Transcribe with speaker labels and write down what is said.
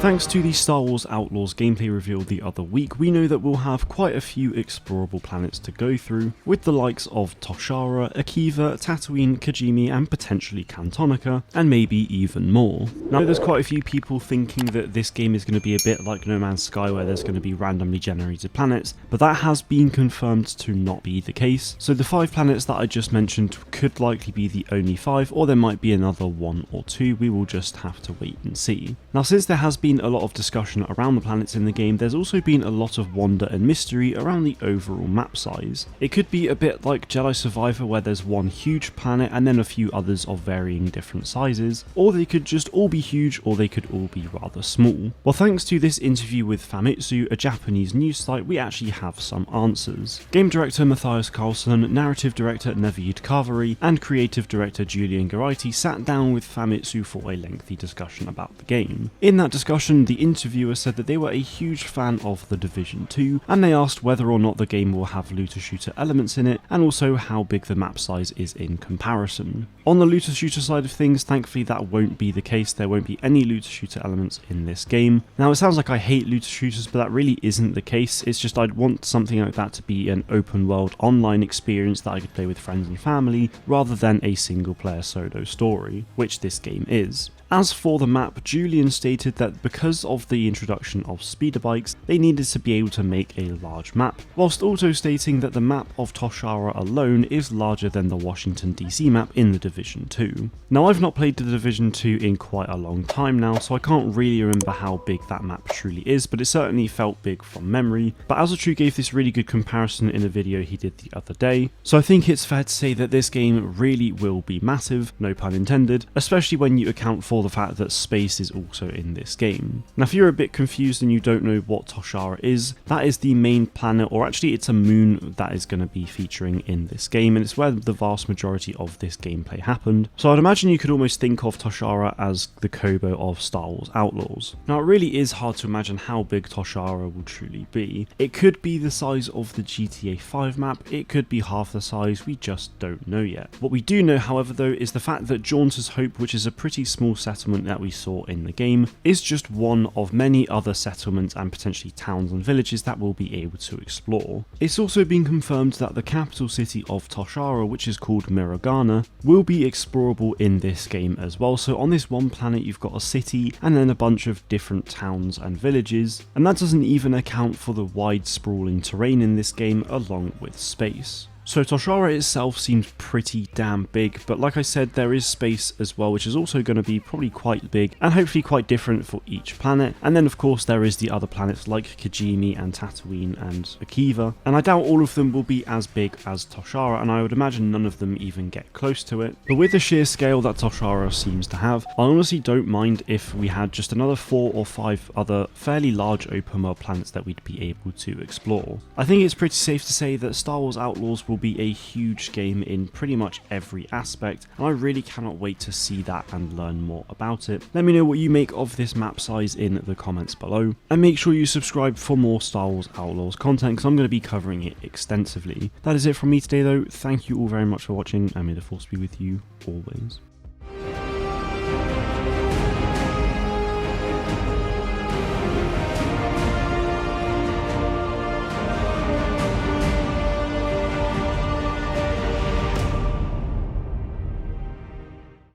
Speaker 1: Thanks to the Star Wars Outlaws gameplay reveal the other week, we know that we'll have quite a few explorable planets to go through, with the likes of Toshara, Akiva, Tatooine, Kijimi, and potentially Cantonica, and maybe even more. Now, there's quite a few people thinking that this game is going to be a bit like No Man's Sky, where there's going to be randomly generated planets, but that has been confirmed to not be the case. So the 5 planets that I just mentioned could likely be the only 5, or there might be another 1 or 2, we will just have to wait and see. Now, since there has been a lot of discussion around the planets in the game, there's also been a lot of wonder and mystery around the overall map size. It could be a bit like Jedi Survivor, where there's one huge planet and then a few others of varying different sizes, or they could just all be huge, or they could all be rather small. Well, thanks to this interview with Famitsu, a Japanese news site, we actually have some answers. Game director Matthias Carlson, narrative director Naveed Kaveri, and creative director Julian Geraghty sat down with Famitsu for a lengthy discussion about the game. In that discussion, the interviewer said that they were a huge fan of The Division 2, and they asked whether or not the game will have looter-shooter elements in it, and also how big the map size is in comparison. On the looter-shooter side of things, thankfully that won't be the case. There won't be any looter-shooter elements in this game. Now, it sounds like I hate looter-shooters, but that really isn't the case. It's just I'd want something like that to be an open-world online experience that I could play with friends and family, rather than a single-player solo story, which this game is. As for the map, Julian stated that because of the introduction of speeder bikes, they needed to be able to make a large map, whilst also stating that the map of Toshara alone is larger than the Washington DC map in The Division 2. Now, I've not played The Division 2 in quite a long time now, so I can't really remember how big that map truly is, but it certainly felt big from memory. But Azatru gave this really good comparison in a video he did the other day, so I think it's fair to say that this game really will be massive, no pun intended, especially when you account for the fact that space is also in this game. Now, if you're a bit confused and you don't know what Toshara is, that is the main planet, or actually it's a moon that is going to be featuring in this game, and it's where the vast majority of this gameplay happened. So I'd imagine you could almost think of Toshara as the Kobo of Star Wars Outlaws. Now, it really is hard to imagine how big Toshara will truly be. It could be the size of the GTA 5 map, it could be half the size, we just don't know yet. What we do know, however, though, is the fact that Jaunter's Hope, which is a pretty small settlement that we saw in the game, is just one of many other settlements and potentially towns and villages that we'll be able to explore. It's also been confirmed that the capital city of Toshara, which is called Mirogana, will be explorable in this game as well. So on this one planet you've got a city and then a bunch of different towns and villages, and that doesn't even account for the wide sprawling terrain in this game along with space. So Toshara itself seems pretty damn big, but like I said, there is space as well, which is also going to be probably quite big and hopefully quite different for each planet. And then of course there is the other planets like Kijimi and Tatooine and Akiva, and I doubt all of them will be as big as Toshara, and I would imagine none of them even get close to it. But with the sheer scale that Toshara seems to have, I honestly don't mind if we had just another 4 or 5 other fairly large open world planets that we'd be able to explore. I think it's pretty safe to say that Star Wars Outlaws will be a huge game in pretty much every aspect, and I really cannot wait to see that and learn more about it. Let me know what you make of this map size in the comments below, and make sure you subscribe for more Star Wars Outlaws content, because I'm going to be covering it extensively. That is it from me today though. Thank you all very much for watching, and may the force be with you always.